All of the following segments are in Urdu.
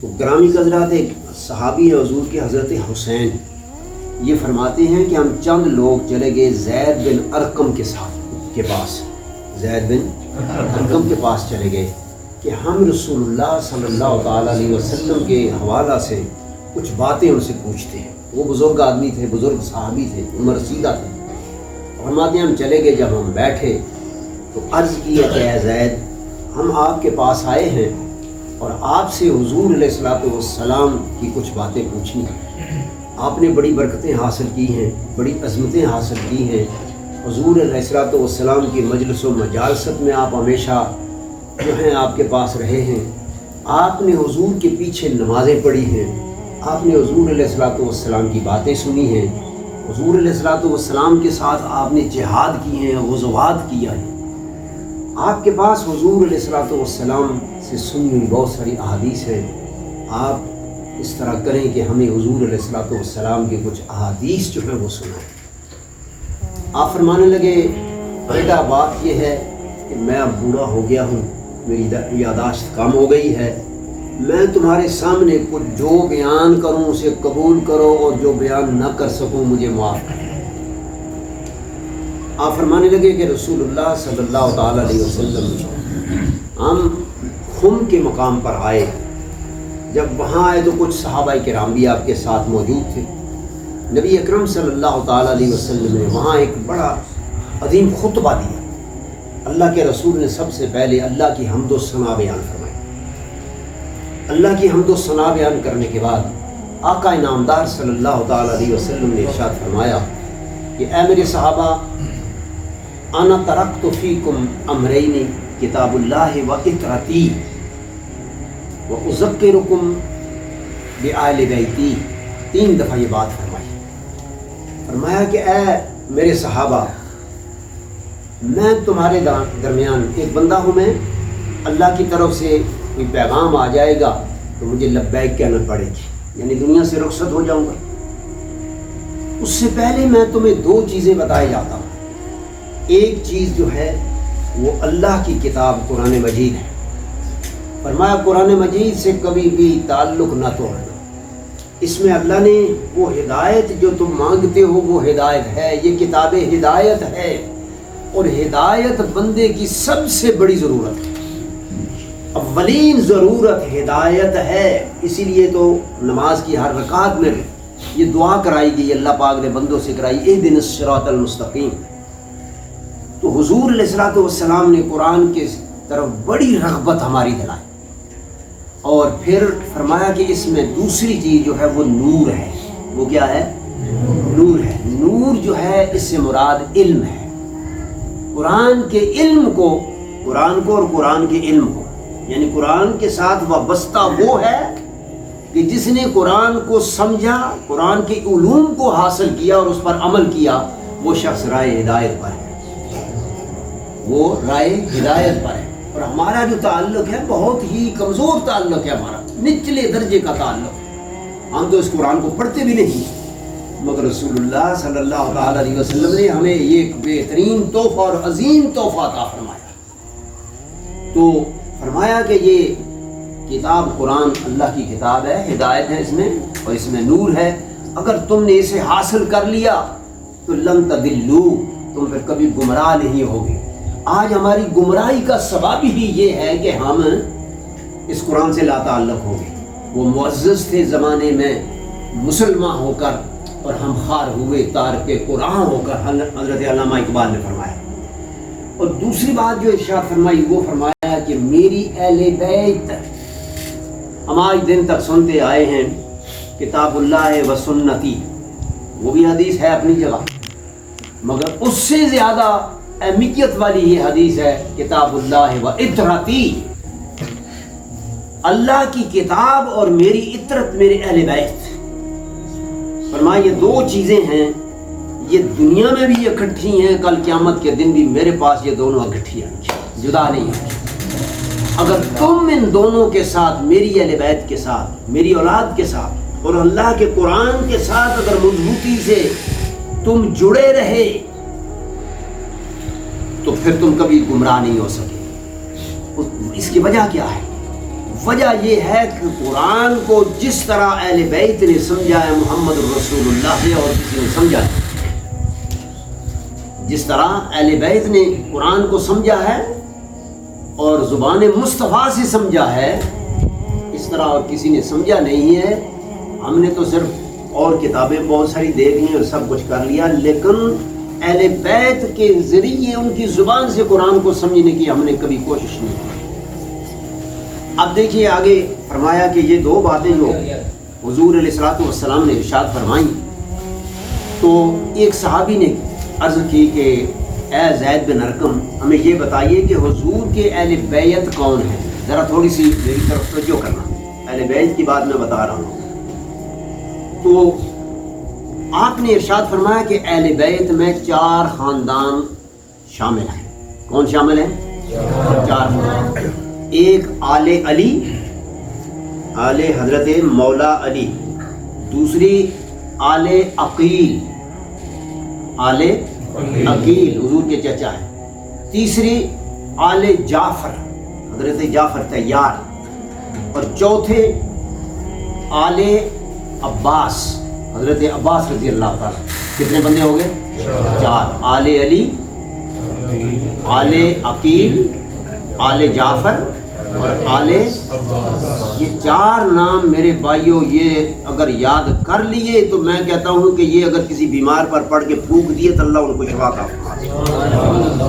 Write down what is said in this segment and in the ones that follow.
تو گرامی حضرات، ایک صحابی ہیں حضور کے حضرت حسین، یہ فرماتے ہیں کہ ہم چند لوگ چلے گئے زید بن ارقم کے پاس چلے گئے کہ ہم رسول اللہ صلی اللہ تعالیٰ علیہ وسلم کے حوالہ سے کچھ باتیں ان سے پوچھتے ہیں۔ وہ بزرگ آدمی تھے، بزرگ صحابی تھے، عمر رسیدہ تھے۔ فرماتے ہیں ہم چلے گئے، جب ہم بیٹھے تو عرض کیا کہ اے زید، ہم آپ کے پاس آئے ہیں اور آپ سے حضور علیہ الصلوۃ والسلام کی کچھ باتیں پوچھنی ہیں۔ آپ نے بڑی برکتیں حاصل کی ہیں، بڑی عظمتیں حاصل کی ہیں۔ حضور علیہ الصلوۃ والسلام کی مجلس و مجالست میں آپ ہمیشہ جو ہیں آپ کے پاس رہے ہیں۔ آپ نے حضور کے پیچھے نمازیں پڑھی ہیں، آپ نے حضور علیہ الصلوۃ والسلام کی باتیں سنی ہیں، حضور علیہ الصلوۃ والسلام کے ساتھ آپ نے جہاد کی ہیں، غزوات کیا ہے۔ آپ کے پاس حضور علیہ الصلوۃ والسلام سے سنی ہوئی بہت ساری احادیث ہیں۔ آپ اس طرح کریں کہ ہمیں حضور علیہ الصلوۃ والسلام کے کچھ احادیث جو ہیں وہ سنائیں۔ آپ فرمانے لگے، بیٹا بات یہ ہے کہ میں اب بوڑھا ہو گیا ہوں، میری یادداشت کم ہو گئی ہے، میں تمہارے سامنے کچھ جو بیان کروں اسے قبول کرو اور جو بیان نہ کر سکوں مجھے معاف کرو۔ آپ فرمانے لگے کہ رسول اللہ صلی اللہ تعالیٰ علیہ وسلم ہم خم کے مقام پر آئے۔ جب وہاں آئے تو کچھ صحابہ کرام بھی آپ کے ساتھ موجود تھے۔ نبی اکرم صلی اللہ تعالیٰ علیہ وسلم نے وہاں ایک بڑا عظیم خطبہ دیا۔ اللہ کے رسول نے سب سے پہلے اللہ کی حمد و ثنا بیان فرمائی۔ اللہ کی حمد و ثنا بیان کرنے کے بعد آقا انعامدار صلی اللہ تعالیٰ علیہ وسلم نے ارشاد فرمایا کہ اے میرے صحابہ، انا ترکت فیکم امرین کتاب اللہ و اطرتی و اذکرکم بآل بیتی۔ 3 دفعہ یہ بات فرمایا کہ اے میرے صحابہ، میں تمہارے درمیان ایک بندہ ہوں، میں اللہ کی طرف سے کوئی پیغام آ جائے گا تو مجھے لبیک کہنا پڑے گی، یعنی دنیا سے رخصت ہو جاؤں گا۔ اس سے پہلے میں تمہیں 2 چیزیں بتائے جاتا ہوں۔ ایک چیز جو ہے وہ اللہ کی کتاب قرآن مجید ہے۔ فرمایا قرآن مجید سے کبھی بھی تعلق نہ توڑنا، اس میں اللہ نے وہ ہدایت جو تم مانگتے ہو وہ ہدایت ہے، یہ کتاب ہدایت ہے، اور ہدایت بندے کی سب سے بڑی ضرورت ہے، اولین ضرورت ہدایت ہے۔ اسی لیے تو نماز کی ہر رکعت میں یہ دعا کرائی گئی، اللہ پاک نے بندوں سے کرائی، اہدنا الصراط المستقیم۔ تو حضور علیہ الصلوۃ والسلام نے قرآن کے طرف بڑی رغبت ہماری دلائی، اور پھر فرمایا کہ اس میں دوسری چیز جو ہے وہ نور ہے۔ وہ کیا ہے؟ نور ہے۔ نور جو ہے اس سے مراد علم ہے۔ قرآن کے علم کو، قرآن کو اور قرآن کے علم کو، یعنی قرآن کے ساتھ وابستہ وہ ہے کہ جس نے قرآن کو سمجھا، قرآن کے علوم کو حاصل کیا اور اس پر عمل کیا، وہ شخص رائے ہدایت پر ہے، وہ رائے ہدایت پر ہے۔ اور ہمارا جو تعلق ہے بہت ہی کمزور تعلق ہے، ہمارا نچلے درجے کا تعلق۔ ہم تو اس قرآن کو پڑھتے بھی نہیں، مگر رسول اللہ صلی اللہ تعالیٰ علیہ وسلم نے ہمیں یہ بہترین تحفہ اور عظیم تحفہ عطا فرمایا۔ تو فرمایا کہ یہ کتاب قرآن اللہ کی کتاب ہے، ہدایت ہے اس میں، اور اس میں نور ہے۔ اگر تم نے اسے حاصل کر لیا تو لن تضلوا، تم پھر کبھی گمراہ نہیں ہوگے۔ آج ہماری گمراہی کا سبب ہی یہ ہے کہ ہم اس قرآن سے لا تعلق ہو گئے۔ وہ معزز تھے زمانے میں مسلمان ہو کر، اور ہم خار ہوئے تارک قرآن ہو کر، حضرت علامہ اقبال نے فرمایا۔ اور دوسری بات جو ارشاد فرمائی وہ فرمایا کہ میری اہل بیت، ہم آج دن تک سنتے آئے ہیں کتاب اللہ و سنتی، وہ بھی حدیث ہے اپنی جگہ، مگر اس سے زیادہ اہمیت والی یہ حدیث ہے کتاب اللہ و اطرتی، اللہ کی کتاب اور میری اطرت، میرے اہل بیت۔ فرمایا یہ 2 چیزیں ہیں، یہ دنیا میں بھی اکٹھی ہیں، کل قیامت کے دن بھی میرے پاس یہ دونوں اکٹھی ہیں، جدا نہیں ہیں۔ اگر تم ان دونوں کے ساتھ، میری اہل بیت کے ساتھ، میری اولاد کے ساتھ اور اللہ کے قرآن کے ساتھ اگر مضبوطی سے تم جڑے رہے تو پھر تم کبھی گمراہ نہیں ہو سکے۔ اس کی وجہ کیا ہے؟ وجہ یہ ہے کہ قرآن کو جس طرح اہل بیت نے سمجھا ہے محمد رسول اللہ سے اور کسی نے سمجھا ہے، جس طرح اہل بیت نے قرآن کو سمجھا ہے اور زبان مصطفیٰ سے سمجھا ہے، اس طرح اور کسی نے سمجھا نہیں ہے۔ ہم نے تو صرف اور کتابیں بہت ساری دیکھ لی اور سب کچھ کر لیا، لیکن اہل بیت کے ذریعے ان کی زبان سے قرآن کو سمجھنے کی ہم نے کبھی کوشش نہیں کی۔ اب دیکھیے آگے فرمایا کہ یہ دو باتیں جو حضور علیہ الصلوۃ والسلام نے ارشاد فرمائیں، تو ایک صحابی نے عرض کی کہ اے زید بن ارقم، ہمیں یہ بتائیے کہ حضور کے اہل بیت کون ہیں، ذرا تھوڑی سی میری طرف توجہ کرنا، اہل بیت کی بات میں بتا رہا ہوں۔ تو آپ نے ارشاد فرمایا کہ اہل بیت میں 4 خاندان شامل ہیں۔ کون شامل ہیں؟ 4 خاندان۔ ایک آل علی، آل حضرت مولا علی، دوسری آل عقیل، آل عقیل حضور کے چچا ہیں، تیسری آل جعفر، حضرت جعفر طیار، اور چوتھے آل عباس، حضرت عباس رضی اللہ تعالیٰ۔ کتنے بندے ہو گئے؟ 4۔ آل علی، آل عقیل، آل جعفر اور آل عباس۔ یہ 4 نام میرے بھائیوں، یہ اگر یاد کر لیے تو میں کہتا ہوں کہ یہ اگر کسی بیمار پر پڑھ کے پھونک دیے تو اللہ ان کو شفا عطا فرمائے۔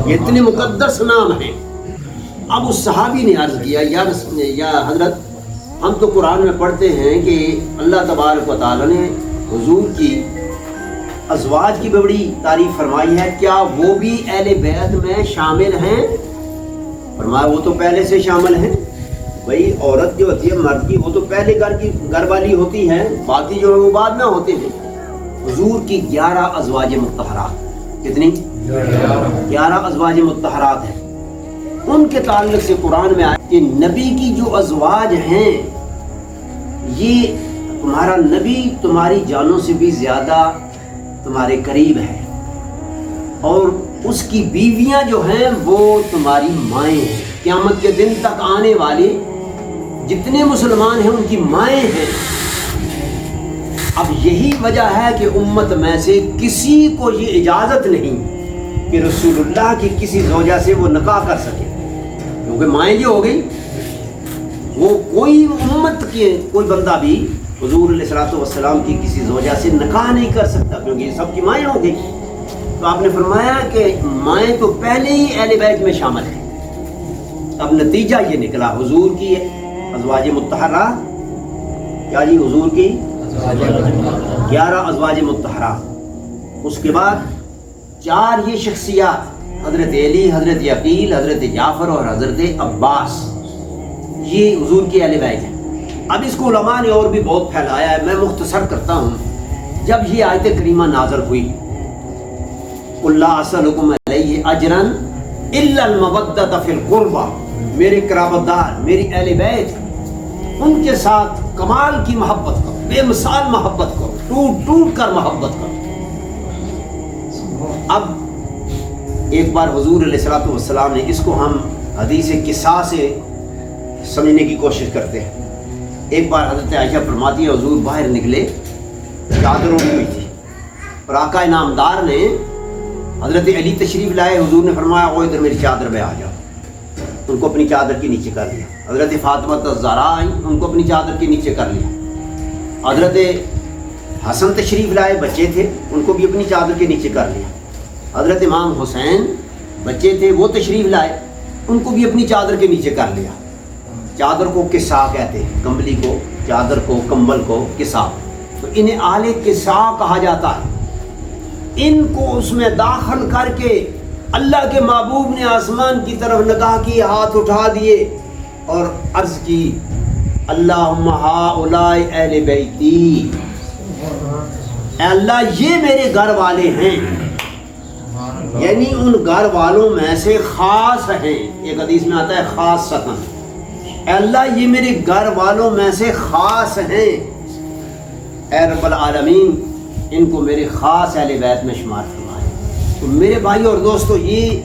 یہ اتنے مقدس نام ہیں۔ اب اس صحابی نے عرض کیا یا حضرت، ہم تو قرآن میں پڑھتے ہیں کہ اللہ تبارک و تعالیٰ نے حضور کی ازواج کی بڑی تعریف فرمائی ہے، کیا وہ بھی اہل بیت میں شامل ہیں؟ فرمایا وہ تو پہلے سے شامل ہیں۔ بھئی عورت جو ہوتی ہے مرد کی، وہ تو پہلے گھر والی ہوتی ہے، باقی جو ہے وہ بعد میں ہوتے ہیں۔ حضور کی 11 ازواج مطہرات، کتنی؟ 11 ازواج مطہرات ہیں۔ ان کے تعلق سے قرآن میں آیا کہ نبی کی جو ازواج ہیں، یہ تمہارا نبی تمہاری جانوں سے بھی زیادہ تمہارے قریب ہے، اور اس کی بیویاں جو ہیں وہ تمہاری مائیں ہیں۔ قیامت کے دن تک آنے والے جتنے مسلمان ہیں ان کی مائیں ہیں۔ اب یہی وجہ ہے کہ امت میں سے کسی کو یہ اجازت نہیں کہ رسول اللہ کی کسی زوجہ سے وہ نکاح کر سکے، کیونکہ مائیں جو ہو گئی، وہ کوئی امت کے کوئی بندہ بھی حضور علیہ الصلوۃ والسلام کی کسی زوجہ سے نکاح نہیں کر سکتا، کیونکہ یہ سب کی مائیں ہو گئی۔ تو آپ نے فرمایا کہ مائیں تو پہلے ہی اہل بیت میں شامل ہیں۔ اب نتیجہ یہ نکلا، حضور کی ازواج مطہرات، کیا جی؟ حضور کی 11 ازواج مطہرات۔ اس کے بعد 4 یہ شخصیات، حضرت علی، حضرت عقیل، حضرت جعفر اور حضرت عباس، یہ حضور کی اہل بیت ہیں۔ اب اس کو علماء نے اور بھی بہت پھیلایا ہے، میں مختصر کرتا ہوں۔ جب یہ آیت کریمہ نازل ہوئی، قُلْ لَا أَسْأَلُكُمْ عَلَيْهِ أَجْرًا إِلَّا الْمَوَدَّةَ فِي الْقُرْبَى، میرے قرابت دار، میری اہل بیت، ان کے ساتھ کمال کی محبت کرو، بے مثال محبت کرو، ٹوٹ ٹوٹ کر محبت کرو۔ اب ایک بار حضور علیہ الصلوۃ والسلام نے، اس کو ہم حدیث قصہ سے سمجھنے کی کوشش کرتے ہیں۔ ایک بار حضرت عائشہ فرماتی ہے حضور باہر نکلے، چادر اڑی ہوئی تھی، اور آقا انعامدار نے حضرت علی تشریف لائے، حضور نے فرمایا وہ ادھر میری چادر میں آ جاؤ، ان کو اپنی چادر کے نیچے کر لیا۔ حضرت فاطمہ الزہرا آئیں، ان کو اپنی چادر کے نیچے کر لیا۔ حضرت حسن تشریف لائے، بچے تھے، ان کو بھی اپنی چادر کے نیچے کر لیا۔ حضرت امام حسین بچے تھے، وہ تشریف لائے، ان کو بھی اپنی چادر کے نیچے کر لیا۔ چادر کو کسا کہتے ہیں، کمبلی کو، چادر کو، کمبل کو کسا، تو انہیں آل کسا کہا جاتا ہے۔ ان کو اس میں داخل کر کے اللہ کے محبوب نے آسمان کی طرف نگاہ کی، ہاتھ اٹھا دیے اور عرض کی، اللہم ہؤلاء اہل بیتی، اے اللہ یہ میرے گھر والے ہیں، یعنی ان گھر والوں میں سے خاص ہیں۔ ایک حدیث میں آتا ہے خاصتاً، اے اللہ یہ میرے گھر والوں میں سے خاص ہیں، اے رب العالمین ان کو میرے خاص اہل بیت میں شمار فرمائے۔ تو میرے بھائی اور دوستو، یہ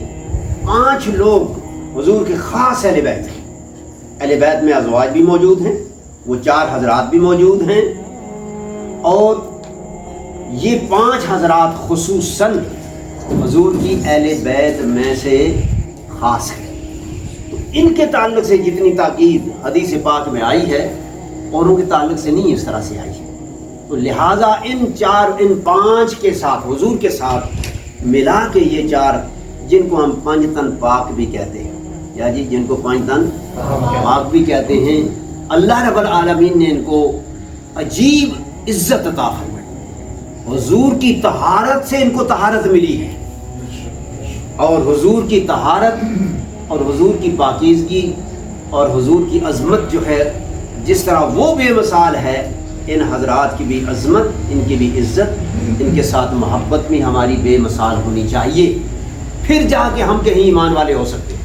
5 لوگ حضور کے خاص اہل بیت ہیں۔ اہل بیت میں ازواج بھی موجود ہیں، وہ 4 حضرات بھی موجود ہیں، اور یہ 5 حضرات خصوصاً حضور کی اہل بیت میں سے خاص ہیں۔ تو ان کے تعلق سے جتنی تاکید حدیث پاک میں آئی ہے اوروں کے تعلق سے نہیں اس طرح سے آئی ہے، تو لہٰذا ان 5 کے ساتھ حضور کے ساتھ ملا کے یہ 4 جن کو ہم 5 تن پاک بھی کہتے ہیں، یا جی جن کو 5 تن پاک بھی کہتے ہیں، اللہ رب العالمین نے ان کو عجیب عزت عطا فرمائی۔ حضور کی طہارت سے ان کو طہارت ملی ہے، اور حضور کی طہارت اور حضور کی پاکیزگی اور حضور کی عظمت جو ہے، جس طرح وہ بے مثال ہے، ان حضرات کی بھی عظمت، ان کی بھی عزت، ان کے ساتھ محبت بھی ہماری بے مثال ہونی چاہیے، پھر جا کے ہم کہیں ایمان والے ہو سکتے ہیں۔